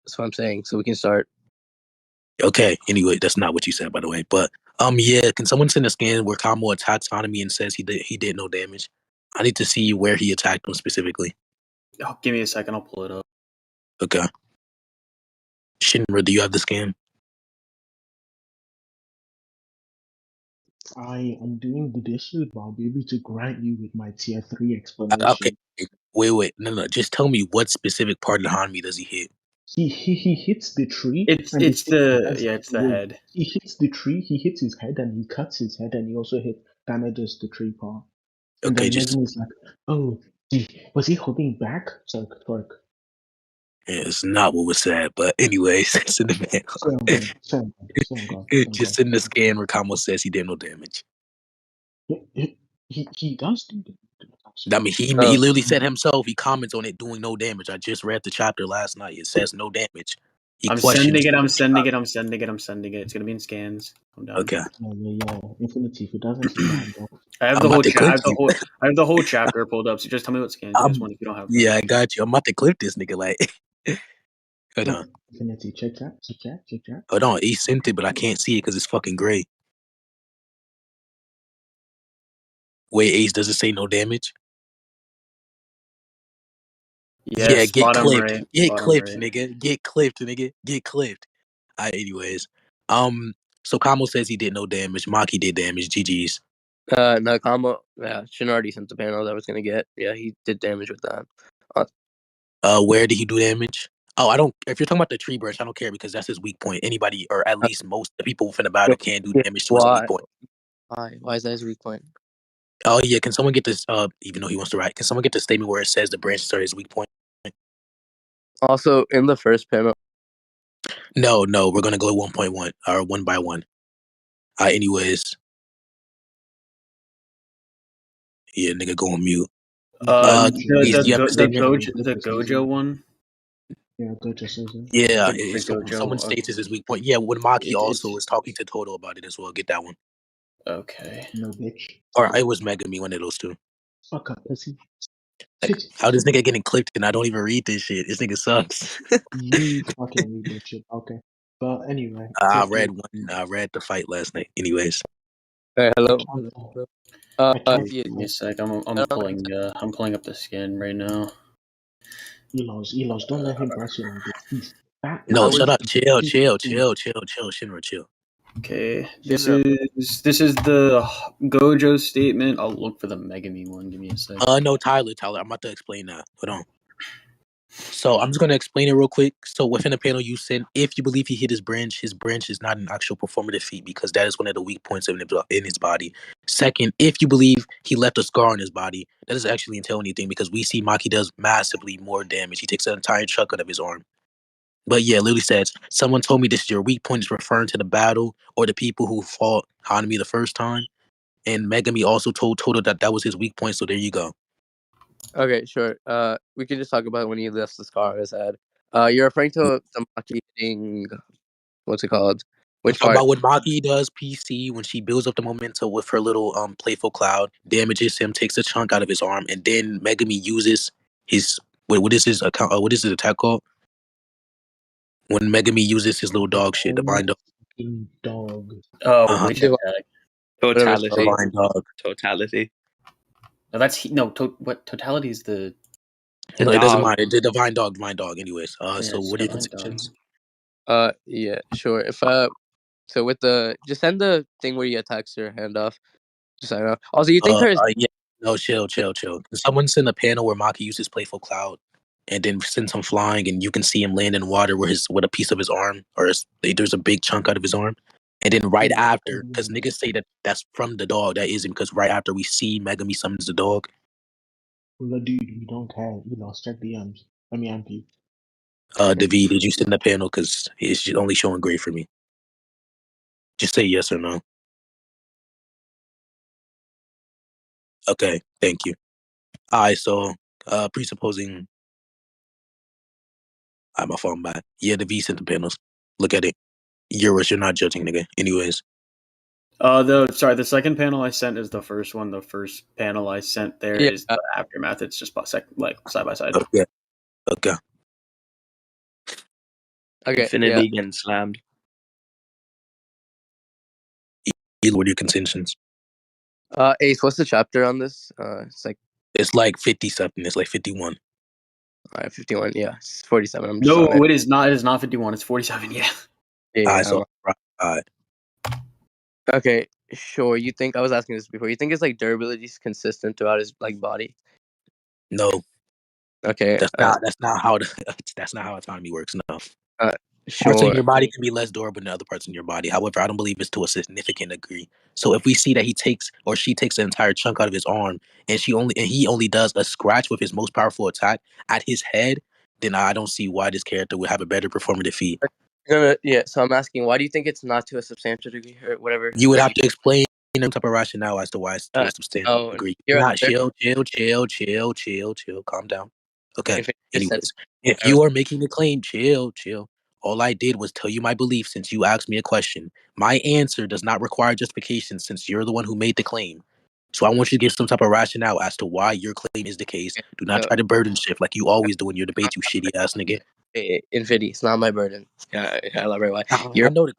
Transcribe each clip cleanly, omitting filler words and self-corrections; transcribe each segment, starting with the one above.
That's what I'm saying. So we can start. Okay. Anyway, that's not what you said, by the way. But yeah. Can someone send a scan where Kamo attacks Hanami and says he did no damage? I need to see where he attacked him specifically. Oh, give me a second. I'll pull it up. Okay. Shinra, do you have the scan? I am doing the dishes, but I'll be able to grant you with my tier 3 explanation. Okay. Wait. No. Just tell me what specific part of Hanami does he hit? He hits the tree. It's the head. He hits the tree. He hits his head, and he cuts his head, and he also damages the tree part. And Okay, then Megumi's like, "Oh, was he holding back?" So it's not what was said, but anyways, it's in the mail. Just in the scan where Kamo says he did no damage. He does do damage. I mean, he literally said himself. He comments on it doing no damage. I just read the chapter last night. It says no damage. I'm sending it. I'm sending it. It's gonna be in scans. Okay. Yeah. Infinity. If it doesn't see that, bro. I have the whole chapter pulled up. So just tell me what scans you guys want if you don't have. Yeah, I got you. I'm about to clip this nigga. Like, hold on. Infinity, check that. Hold on. He sent it, but I can't see it because it's fucking gray. Wait, Ace, does it say no damage? Yes, yeah, get clipped. Right, get clipped, right. nigga. Get clipped, nigga. Get clipped. Alright, anyways. So Kamo says he did no damage. Maki did damage. GG's. No, Kamo. Yeah, Shin already sent the panel that I was gonna get. Yeah, he did damage with that. Where did he do damage? Oh, I don't. If you're talking about the tree branch, I don't care because that's his weak point. Anybody, or at least most of the people within the battle can do damage to his weak point. Why is that his weak point? Oh yeah, can someone get this? Even though he wants to write, can someone get the statement where it says the branches are his weak point? Also, in the first panel. No, we're gonna go 1.1 or 1 by 1. Anyways. Yeah, nigga, go on mute. The Gojo one. Yeah, Gojo says it. Yeah, someone states it's his weak point. Yeah, when Maki also is talking to Toto about it as well. Get that one. Okay. No bitch. Or it was Megami, one of those two. Fuck up, pussy. Like, how this nigga getting clipped and I don't even read this shit? This nigga sucks. You fucking read this shit. Okay. But anyway. I read the fight last night. Anyways. Hey, hello. Give me a sec. I'm pulling up the skin right now. Eloz, don't let him brush you like this. No, shut up. Chill. Shinra, chill. Okay, this is the Gojo statement. I'll look for the Megami one. Give me a sec. No, Tyler. I'm about to explain that. Hold on. So I'm just gonna explain it real quick. So within the panel you sent, if you believe he hit his branch is not an actual performative feat because that is one of the weak points in his body. Second, if you believe he left a scar on his body, that doesn't actually entail anything because we see Maki does massively more damage. He takes an entire chunk out of his arm. But yeah, literally says, someone told me this is your weak point, is referring to the battle or the people who fought Hanami the first time. And Megami also told Toto that was his weak point, so there you go. Okay, sure. We can just talk about when he lifts the scar on his head. You're referring to the Maki hitting, what's it called? Which part? About what Maki does, PC, when she builds up the momentum with her little playful cloud, damages him, takes a chunk out of his arm, and then Megami uses his what is his account? What is his attack called? When Megami uses his little dog shit, divine dog. Dog. Oh, which attack? Totality. Divine dog. Totality. No, that's what totality is the. No, it doesn't matter. The divine dog. Anyways, so what are your conceptions? Yeah, sure. If so with just send the thing where he attacks your hand off. Just I don't know. Also, you think there's yeah. No, chill. Someone send a panel where Maki uses playful cloud, and then sends him flying, and you can see him land in water with a piece of his arm, or there's a big chunk out of his arm, and then right after, because niggas say that's from the dog, that isn't, because right after we see Megami summons the dog. Well, dude, we don't have. Check the DMs. Let me amp you. David, did you send the panel? Because it's only showing gray for me. Just say yes or no. Okay, thank you. Alright, so presupposing I have my phone back. Yeah, the V sent the panels. Look at it. You're not judging, nigga. Anyways. The second panel I sent is the first one. The first panel I sent there is the aftermath. It's just side by side. Okay. Okay, Infinity getting slammed. What are your contentions? Ace, what's the chapter on this? It's like 50 something. It's like 51. All right, 51. Yeah, it's 47. I'm just No, on it. it is not. It is not 51. It's 47. Yeah. Yeah, All right, so okay, sure. You think I was asking this before? You think his like durability is consistent throughout his like body? no, Okay, that's not how that's not how autonomy works. No. Parts of sure. your body can be less durable than other parts in your body. However, I don't believe it's to a significant degree. So if we see that he takes or she takes an entire chunk out of his arm and he only does a scratch with his most powerful attack at his head, then I don't see why this character would have a better performative feat. Yeah. So I'm asking, why do you think it's not to a substantial degree or whatever? You would have to explain some type of rationale as to why it's to a substantial Oh, degree. you're Not there. chill. Calm down. Okay. If it just said, Anyways, if you are making a claim, chill. All I did was tell you my belief since you asked me a question. My answer does not require justification since you're the one who made the claim. So I want you to give some type of rationale as to why your claim is the case. Do not try to burden shift like you always do in your debates, you shitty ass nigga. Infinity, it's not my burden. Yeah, I elaborate why. I know the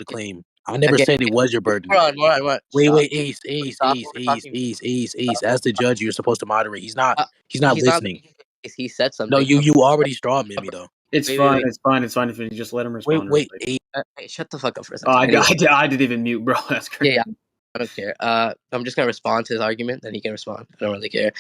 claim. I never Okay. said it was your burden. Hold on. Wait, Stop talking. Ace. As the judge, you're supposed to moderate. He's not He's not. listening. He said No, something. you already strawed me though. It's Wait, fine. wait. It's fine. It's fine if you just let him respond. Real quick. Ace. Hey, shut the fuck up for a Oh, second. I didn't even mute, bro. That's crazy. Yeah, I don't care. I'm just gonna respond to his argument, then he can respond. I don't really care.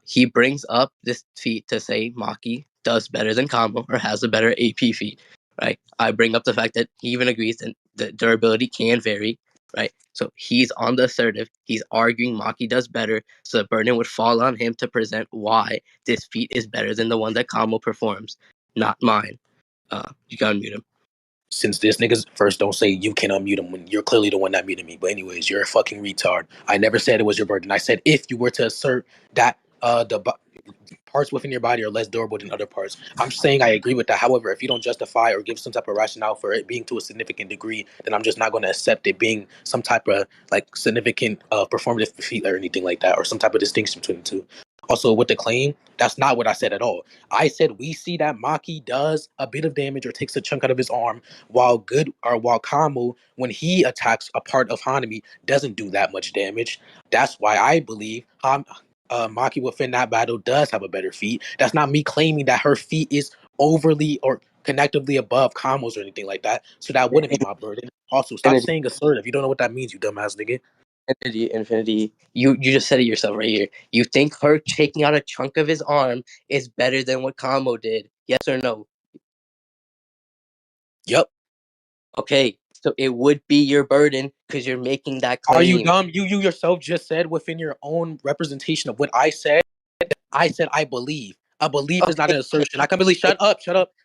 He brings up this feat to say Maki does better than Combo or has a better AP feat, right? I bring up the fact that he even agrees that the durability can vary, right? So he's on the assertive. He's arguing Maki does better, so the burden would fall on him to present why this feat is better than the one that Combo performs, not mine. You gotta mute him. Since this nigga's first, don't say you can unmute him when you're clearly the one that muted me. But anyways, you're a fucking retard. I never said it was your burden. I said if you were to assert that parts within your body are less durable than other parts. I'm saying I agree with that. However, if you don't justify or give some type of rationale for it being to a significant degree, then I'm just not going to accept it being some type of like significant performative feat or anything like that, or some type of distinction between the two. Also, with the claim, that's not what I said at all. I said we see that Maki does a bit of damage or takes a chunk out of his arm, while Kamo, when he attacks a part of Hanami, doesn't do that much damage. That's why I believe Maki within that battle does have a better feat. That's not me claiming that her feat is overly or connectively above Kamo's or anything like that. So that wouldn't be my burden. Also, stop saying assertive. You don't know what that means, you dumbass nigga. Infinity. You just said it yourself right here. You think her taking out a chunk of his arm is better than what Kamo did? Yes or no? Yep. Okay, so it would be your burden because you're making that claim. Are you dumb? You yourself just said within your own representation of what I said I believe. A belief is not an assertion. I can believe. Shut up.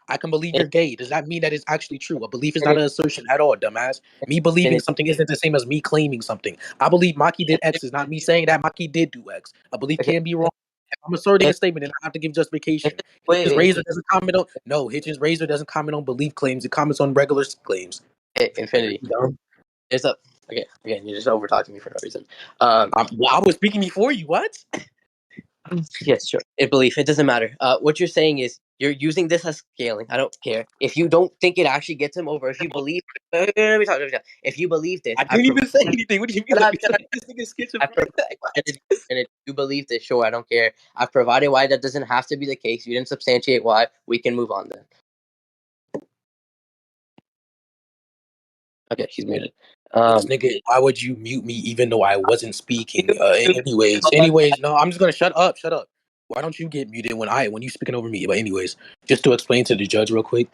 I can believe you're gay. Does that mean that it's actually true? A belief is not an assertion at all, dumbass. Me believing something isn't the same as me claiming something. I believe Maki did X is not me saying that Maki did do X. A belief can be wrong. If I'm asserting a statement, then I have to give justification. Hitch's Razor doesn't comment on Hitch's Razor doesn't comment on belief claims. It comments on regular claims. Infinity. There's a okay. Again, you're just over talking me for no reason. I was speaking before you. What? Yes, sure. Belief. It doesn't matter. What you're saying is you're using this as scaling. I don't care if you don't think it actually gets him over. If you believe, let me talk. If you believe this, I didn't even say anything. What do you mean? This nigga's schizophrenic. And if you believe this, sure, I don't care. I've provided why that doesn't have to be the case. You didn't substantiate why. We can move on then. Okay, he's muted. This nigga, why would you mute me even though I wasn't speaking? Anyways, no, I'm just gonna shut up. Why don't you get muted when you speaking over me? But anyways, just to explain to the judge real quick.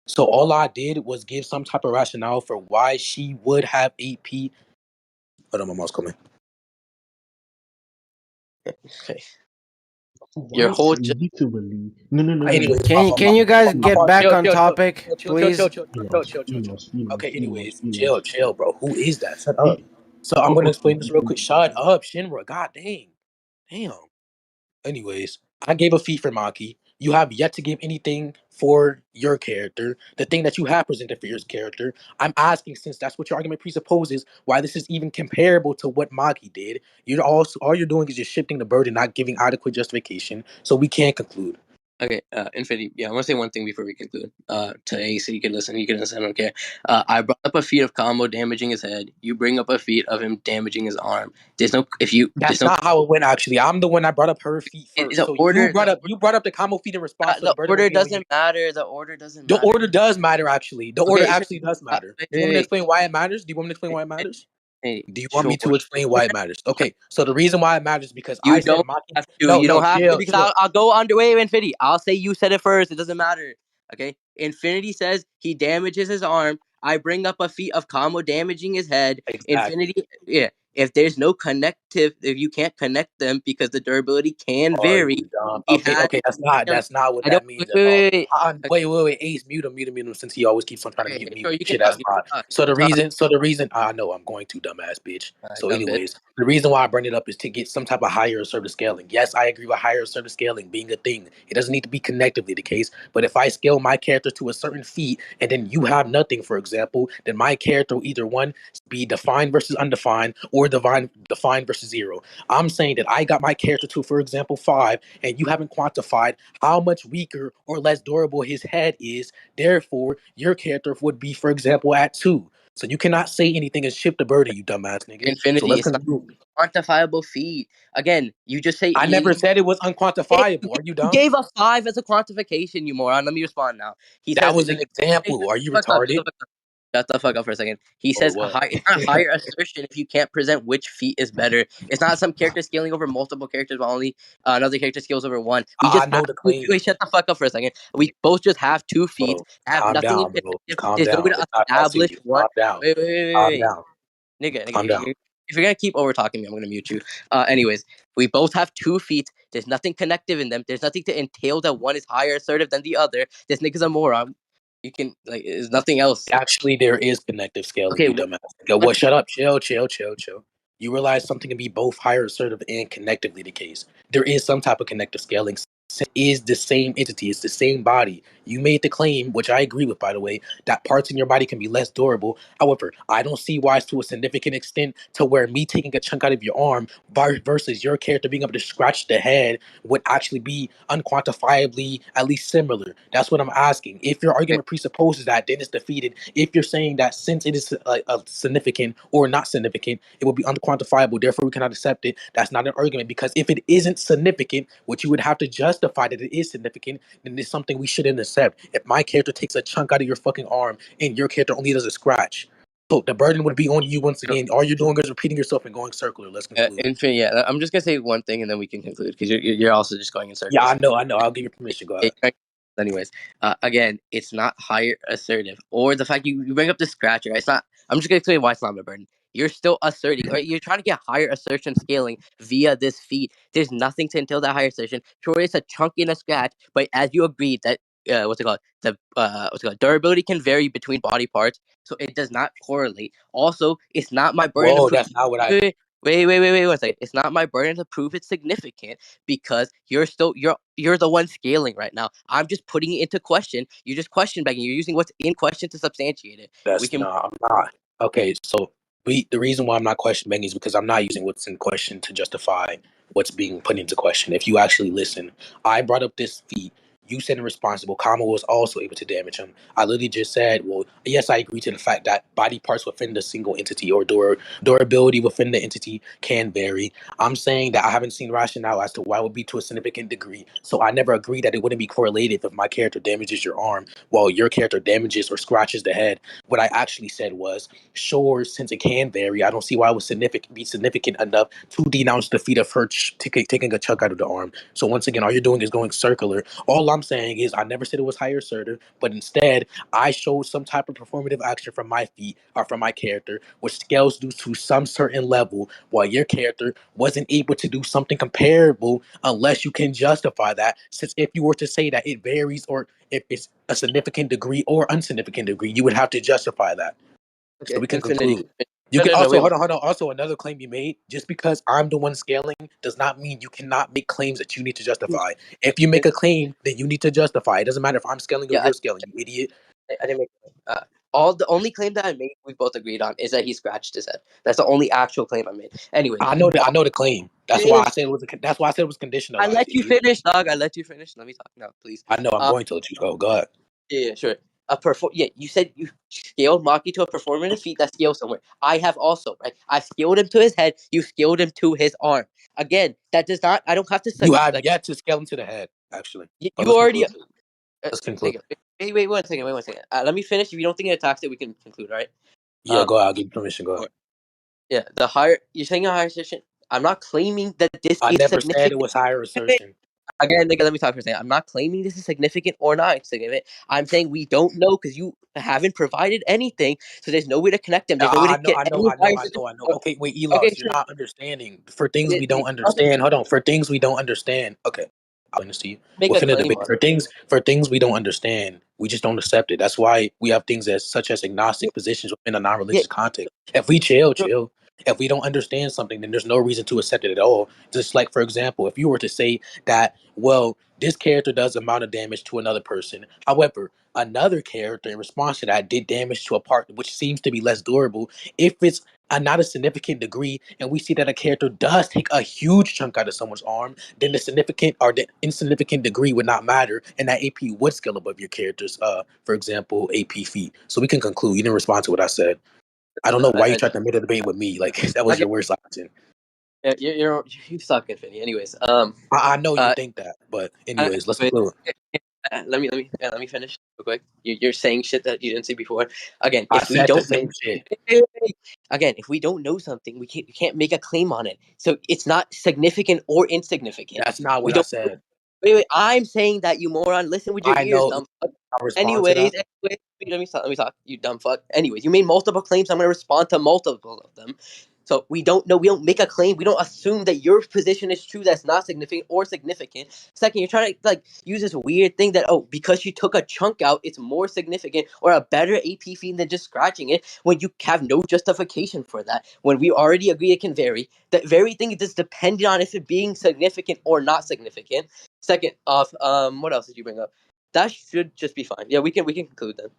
So all I did was give some type of rationale for why she would have AP. Hold on, my mom's coming. Okay. Your whole literally no. Anyways, Can you guys get back on topic, please? Eloz, okay, anyways, chill, bro. Who is that? Shut up. So I'm gonna explain this real quick. Shut up, Shinra. God damn. Anyways, I gave a feat for Maki. You have yet to give anything for your character. The thing that you have presented for your character. I'm asking, since that's what your argument presupposes, why this is even comparable to what Maki did. All you're doing is just shifting the burden, not giving adequate justification. So we can't conclude. Okay, Infinity. Yeah, I want to say one thing before we conclude. To Ace, so you can listen. You can listen. I don't care. I brought up a feat of Combo damaging his head. You bring up a feat of him damaging his arm. There's no. If you. That's not how it went. Actually, I'm the one that brought up her feet first. The So order. you brought up the combo feet in response to The the burden. order doesn't matter. The order doesn't The matter. order does matter. Actually, the order Okay, actually does matter. wait, Do you want me to wait, explain why it matters? Do you want me to explain why it matters? Hey, Do you want sure. me to explain why it matters? Okay, so the reason why it matters is because You I said don't Maki. have to. No, You no, don't have to chill, because chill. I'll go under. Wait, Infinity. I'll say you said it first. It doesn't matter. Okay. Infinity says he damages his arm. I bring up a feat of Combo damaging his head. Exactly. Infinity. Yeah. If there's no connective, if you can't connect them because the durability can Are vary, you dumb? he Okay, has. okay, that's not what I don't. that Wait, means at all. wait, wait. Wait, Ace, mute him, since he always keeps on trying to Okay, mute me. sure. You can Shit, talk. that's You not. can talk. So the reason I know I'm going to dumbass bitch. So, Dumb bitch. anyways, the reason why I bring it up is to get some type of higher assertive scaling. Yes, I agree with higher assertive scaling being a thing. It doesn't need to be connectively the case. But if I scale my character to a certain feat and then you have nothing, for example, then my character will either one be defined versus undefined or defined versus zero. I'm saying that I got my character to, for example, 5, and you haven't quantified how much weaker or less durable his head is. Therefore, your character would be, for example, at 2. So you cannot say anything and shift the burden, you dumbass nigga. So Infinity. let's It's not conclude. a quantifiable feat. Again, you just say I never said it was unquantifiable. Are you You dumb? gave a 5 as a quantification, you moron. Let me respond now. He That says, was an like, hey, example. Are you shut the fuck up, retarded shut the fuck up for a second. He or says what? it's not a higher assertion if you can't present which feat is better. It's not some character scaling over multiple characters while only another character scales over one. We I just have know the two. claim, Wait, shut the fuck up for a second. We both just have 2 feet, bro. have Calm nothing in down, bro. connective. Calm There's no way down. to It's not that establish serious. what. Calm down. Calm Wait. down. Nigga, Calm down. if you're gonna keep over talking me, I'm gonna mute you. Anyways, we both have 2 feet. There's nothing connective in them. There's nothing to entail that one is higher assertive than the other. This nigga's a moron. You can there's nothing else. Actually, there is connective scaling, Okay, you dumbass. Go, what? Shut up. Chill. You realize something can be both higher assertive and connectively the case. There is some type of connective scaling. It is the same entity. It's the same body. You made the claim, which I agree with, by the way, that parts in your body can be less durable. However, I don't see why it's to a significant extent to where me taking a chunk out of your arm versus your character being able to scratch the head would actually be unquantifiably at least similar. That's what I'm asking. If your okay, argument presupposes that, then it's defeated. If you're saying that since it is a significant or not significant, it will be unquantifiable, therefore we cannot accept it, that's not an argument, because if it isn't significant, what you would have to justify that it is significant, then it's something we shouldn't accept. If my character takes a chunk out of your fucking arm and your character only does a scratch, so the burden would be on you once again. All you're doing is repeating yourself and going circular. Let's conclude. yeah. I'm just gonna say one thing and then we can conclude because you're also just going in Yeah, circles. I know. I'll give you permission. Go ahead. Anyways, again, it's not higher assertive or the fact you bring up the scratcher. It's not. I'm just gonna explain why it's not my burden. You're still asserting, or you're trying to get higher assertion scaling via this feat. There's nothing to entail that higher assertion. Sure, it's a chunk in a scratch, but as you agreed that what's it called? The what's it called? Durability can vary between body parts, so it does not correlate. Also, it's not my burden to Whoa, prove. that's not what I. Wait, 1 second. It's not my burden to prove it's significant because you're the one scaling right now. I'm just putting it into question. You're just question begging. You're using what's in question to substantiate it. We That's can not. I'm not. Okay, so the reason why I'm not question begging is because I'm not using what's in question to justify what's being put into question. If you actually listen, I brought up this feat. You said irresponsible. Kama was also able to damage him. I literally just said, well, yes, I agree to the fact that body parts within the single entity or durability within the entity can vary. I'm saying that I haven't seen rationale as to why it would be to a significant degree. So I never agreed that it wouldn't be correlated if my character damages your arm while your character damages or scratches the head. What I actually said was, sure, since it can vary, I don't see why it would be significant enough to denounce the feat of her taking a chunk out of the arm. So once again, all you're doing is going circular. All I'm saying is I never said it was higher assertive, but instead I showed some type of performative action from my feet or from my character, which scales due to some certain level, while your character wasn't able to do something comparable unless you can justify that. Since if you were to say that it varies or if it's a significant degree or insignificant degree, you would have to justify that. So okay. we can Infinity. conclude. You can No. also Wait. hold on. Also, another claim you made: just because I'm the one scaling does not mean you cannot make claims that you need to justify. If you make a claim, then you need to justify. It doesn't matter if I'm scaling or Yeah, you're scaling, you idiot. I didn't make. The only claim that I made, we both agreed on, is that he scratched his head. That's the only actual claim I made. Anyway, I know the claim. That's why I said it was. That's why I said it was conditional. I let you finish, dog. I let you finish. Let me talk now, please. I know I'm going to let you go. Go ahead. Yeah, sure. Yeah, you said you scaled Maki to a performative feat that scales somewhere. I have also, right? I scaled him to his head. You scaled him to his arm. Again, that does not. I don't have to. You have yet to scale him to the head, actually. You Let's already. conclude. Let's conclude. Wait, 1 second. Wait 1 second. Let me finish. If you don't think it attacks it, we can conclude. All right. Yeah, go ahead. I'll give you permission. Go ahead. Yeah, you're saying a higher assertion. I'm not claiming that this I is never significant. said it was higher assertion. Again, nigga, let me talk for a second. I'm not claiming this is significant or not significant. I'm saying we don't know because you haven't provided anything, so there's no way to connect them. There's no way to get any higher assertion. Okay, wait, Okay, Eloz, you're sure. not understanding. For things we don't understand. Hold on. For things we don't understand. Okay. I'll explain this to you. Make a Within the claim debate, on for things we don't understand, we just don't accept it. That's why we have things such as agnostic positions within a non-religious Yeah, context. If we chill. sure. If we don't understand something, then there's no reason to accept it at all. Just like, for example, if you were to say that, well, this character does amount of damage to another person. However, another character in response to that did damage to a part which seems to be less durable. If it's not a significant degree, and we see that a character does take a huge chunk out of someone's arm, then the significant or the insignificant degree would not matter, and that AP would scale above your character's, for example, AP feat. So we can conclude. You didn't respond to what I said. I don't know why you tried to make a debate with me. Like that was your worst option. You suck, Infinity. Anyways, I know you think that, but anyways, let's conclude. Let me finish real quick. You're saying shit that you didn't see before. Again, I if we said the don't know, same shit. again, if we don't know something, we can't make a claim on it. So it's not significant or insignificant. That's not We what I don't. said. Wait. I'm saying that, you moron. Listen with your I ears, know. dumb fuck. I'll respond to that. Let me talk. You dumb fuck. Anyways, you made multiple claims. I'm gonna respond to multiple of them. So we don't know. We don't make a claim. We don't assume that your position is true. That's not significant or significant. Second, you're trying to use this weird thing that, oh, because you took a chunk out, it's more significant or a better AP feed than just scratching it. When you have no justification for that. When we already agree it can vary. That very thing is just dependent on if it being significant or not significant. Second off, what else did you bring up? That should just be fine. Yeah, we can conclude then.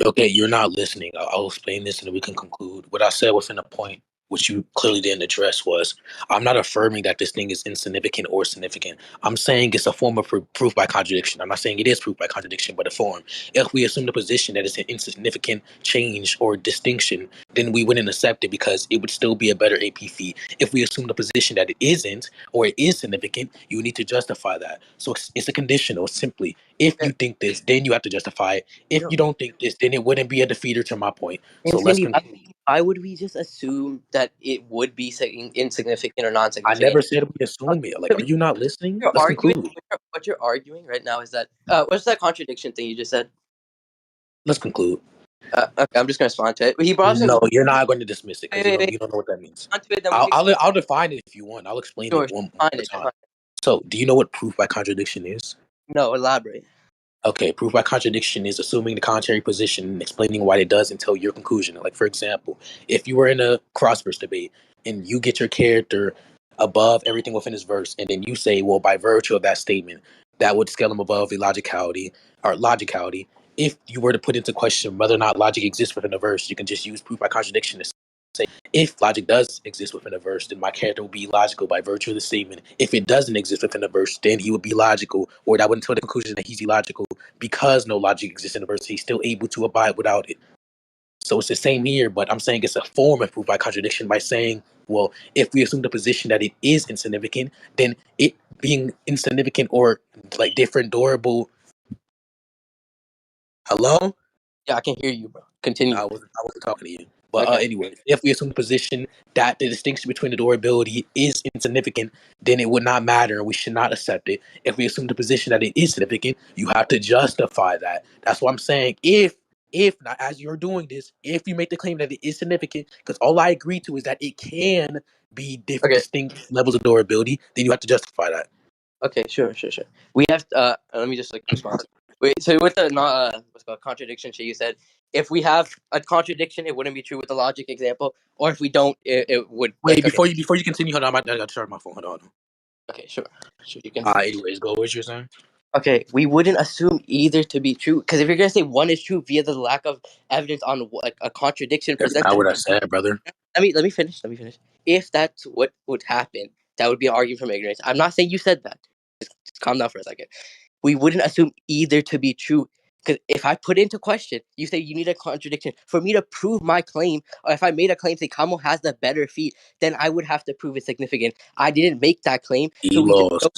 Okay, you're not listening. I'll explain this and then we can conclude. What I said within a point, which you clearly didn't address, was I'm not affirming that this thing is insignificant or significant. I'm saying it's a form of proof by contradiction. I'm not saying it is proof by contradiction, but a form. If we assume the position that it's an insignificant change or distinction, then we wouldn't accept it because it would still be a better AP feed. If we assume the position that it isn't or it is significant, you need to justify that. So it's a conditional, simply. If you think this, then you have to justify it. If you don't think this, then it wouldn't be a defeater to my point. So let's conclude. Why would we just assume that it would be insignificant or I non-significant? never said we assume it. Like, are you not listening? Let's conclude. What you're arguing right now is that what's that contradiction thing you just said? Let's conclude. Okay, I'm just gonna respond to it. He brought up No, you're not going to dismiss it because you don't know what that means. I'll define it if you want. I'll explain it one more time. So, do you know what proof by contradiction is? No, elaborate. Okay, proof by contradiction is assuming the contrary position and explaining why it does until your conclusion. Like, for example, if you were in a crossverse debate and you get your character above everything within his verse, and then you say, well, by virtue of that statement, that would scale him above the logicality. If you were to put into question whether or not logic exists within a verse, you can just use proof by contradiction to say, if logic does exist within a verse, then my character will be logical by virtue of the statement. If it doesn't exist within a verse, then he would be logical, or that would entail the conclusion that he's illogical because no logic exists in the verse. He's still able to abide without it. So it's the same here, but I'm saying it's a form of proof by contradiction by saying, well, if we assume the position that it is insignificant, then it being insignificant or like different, durable. Hello? Yeah, I can hear you, bro. Continue. I wasn't talking to you. But anyway, if we assume the position that the distinction between the durability is insignificant, then it would not matter and we should not accept it. If we assume the position that it is significant, you have to justify that. That's what I'm saying. If not, as you're doing this, if you make the claim that it is significant, because all I agree to is that it can be different distinct levels of durability, then you have to justify that. Okay, sure. We have let me just respond. Wait, so with the what's called contradiction shit, you said if we have a contradiction, it wouldn't be true with the logic example, or if we don't, it would. Wait, before you continue, hold on, I got to charge my phone. Hold on. Okay, sure. You can. Anyways, go. What you're saying? Okay, we wouldn't assume either to be true because if you're gonna say one is true via the lack of evidence on like a contradiction That's not presented, what I said, brother. let me finish. Let me finish. If that's what would happen, that would be an argument from ignorance. I'm not saying you said that. Just calm down for a second. We wouldn't assume either to be true because if I put into question, you say you need a contradiction for me to prove my claim, or if I made a claim say Kamo has the better feet, then I would have to prove it's significant. I didn't make that claim, so Eloz.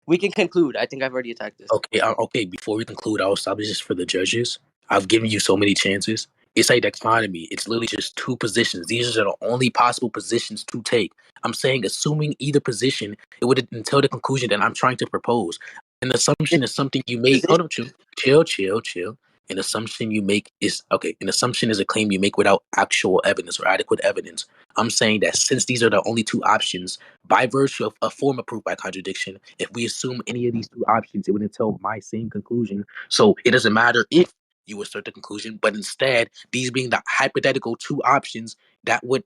we can conclude. I think I've already attacked this. Okay. Before we conclude, I'll establish this for the judges. I've given you so many chances. It's a dichotomy. It's literally just two positions. These are the only possible positions to take. I'm saying, assuming either position, it would entail the conclusion that I'm trying to propose. An assumption is something you make. Hold on, chill. An assumption you make is okay. An assumption is a claim you make without actual evidence or adequate evidence. I'm saying that since these are the only two options, by virtue of a form of proof by contradiction, if we assume any of these two options, it would entail my same conclusion. So it doesn't matter if you assert the conclusion, but instead, these being the hypothetical two options, that would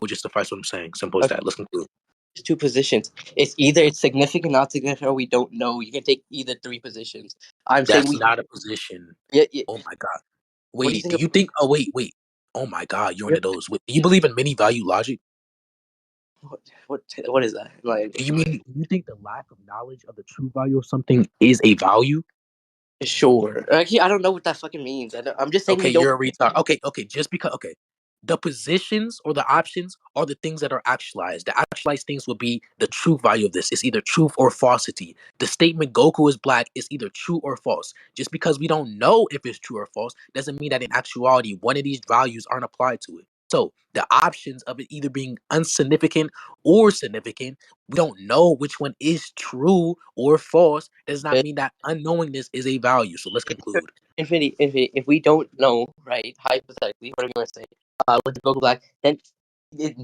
just suffice what I'm saying. Simple as Okay, that. Let's conclude. there's two positions. It's either it's significant, not significant, or we don't know. You can take either three positions. I'm saying That's we. not a position. Yeah. Oh my god. What do you Wait, do think? you think? Oh wait. Oh my god, you're into those. Wait, do you believe in many value logic? What is that? Like, Do you think the lack of knowledge of the true value of something is a value? sure. Actually, I don't know what that fucking means. I'm just saying Okay, we don't. you're a retard. Okay, just because. Okay, the positions or the options are the things that are actualized. The actualized things will be the true value of this. It's either truth or falsity. The statement Goku is black is either true or false. Just because we don't know if it's true or false doesn't mean that in actuality one of these values aren't applied to it. So the options of it either being insignificant or significant, we don't know which one is true or false. Does not mean that unknowingness is a value. So let's conclude. Infinity. If we don't know, right? Hypothetically, whatever you want to say, with the Goku Black, then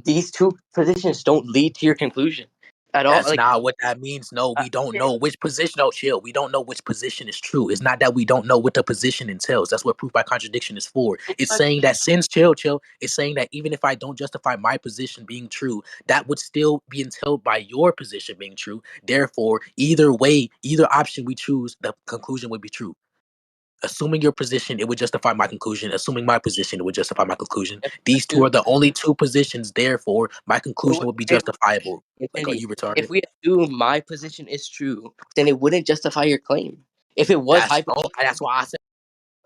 these two positions don't lead to your conclusion at all. That's Like, not what that means. No, we don't know which position. No, chill. We don't know which position is true. It's not that we don't know what the position entails. That's what proof by contradiction is for. It's saying that since chill. It's saying that even if I don't justify my position being true, that would still be entailed by your position being true. Therefore, either way, either option we choose, the conclusion would be true. Assuming your position, it would justify my conclusion. Assuming my position, it would justify my conclusion. These two are the only two positions. Therefore, my conclusion would be justifiable. Like, are Infinity. you retarded? If we assume my position is true, then it wouldn't justify your claim. If it was hypothetical. That's why I said.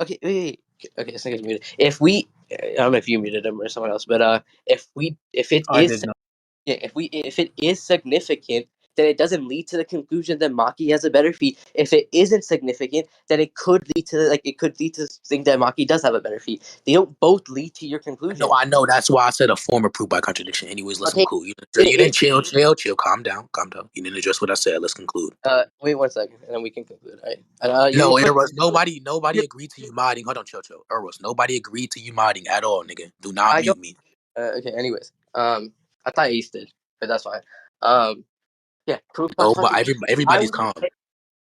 Okay, wait. Okay, this thing is muted. If we, I don't know if you muted him or someone else, but if it I is did not. yeah, if it is significant, then it doesn't lead to the conclusion that Maki has a better feat. If it isn't significant, then it could lead to think that Maki does have a better feat. They don't both lead to your conclusion. No, I know. That's why I said a form of proof by contradiction. Anyways, let's Okay, conclude. You didn't chill. Calm down. You didn't address what I said. Let's conclude. wait 1 second, and then we can conclude. All right. You No, put Eros, nobody agreed to you modding. Hold on, chill. Eros, nobody agreed to you modding at all, nigga. Do not I mute don't. me. Okay. Anyways, I thought Ace did, but that's fine. Yeah. Proof by No, but contradiction. I everybody's would calm. say,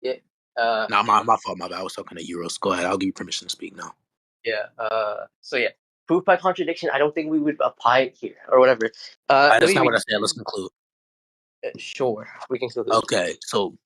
yeah. Nah, my fault, my bad. I was talking to Euros. Go ahead. I'll give you permission to speak now. Yeah. So yeah, proof by contradiction. I don't think we would apply it here or whatever. Let That's me not read. what I said. Let's conclude. Sure, we can conclude. Okay, so